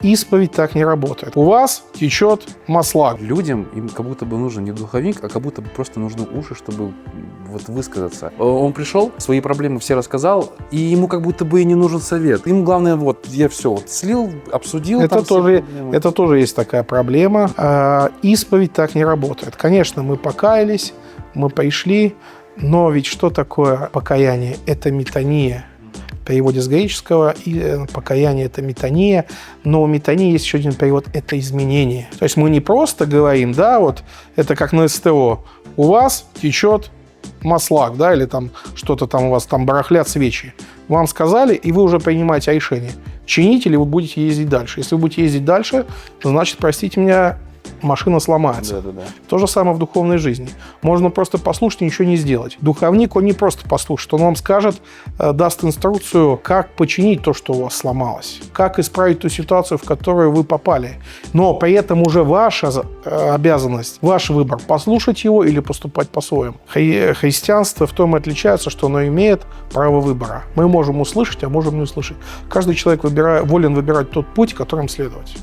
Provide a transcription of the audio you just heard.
Исповедь так не работает. У вас течет масла. Людям им как будто бы нужен не духовник, а как будто бы просто нужны уши, чтобы вот высказаться. Он пришел, свои проблемы все рассказал, и ему как будто бы и не нужен совет. Им главное, вот я все вот слил, обсудил. Это тоже есть такая проблема. Исповедь так не работает. Конечно, мы покаялись, мы пришли, но ведь что такое покаяние? Это метания. В переводе с греческого и покаяние – это метания, но у метании есть еще один перевод – это изменение. То есть мы не просто говорим, да, вот это как на СТО, у вас течет маслак, да, или там что-то там у вас там барахлят свечи. Вам сказали, и вы уже принимаете решение, чинить или вы будете ездить дальше. Если вы будете ездить дальше, значит, простите меня, машина сломается. Да. То же самое в духовной жизни. Можно просто послушать и ничего не сделать. Духовник, он не просто послушает, он вам скажет, даст инструкцию, как починить то, что у вас сломалось, как исправить ту ситуацию, в которую вы попали. Но при этом уже ваша обязанность, ваш выбор, послушать его или поступать по-своему. Христианство в том и отличается, что оно имеет право выбора. Мы можем услышать, а можем не услышать. Каждый человек волен выбирать тот путь, которым следовать.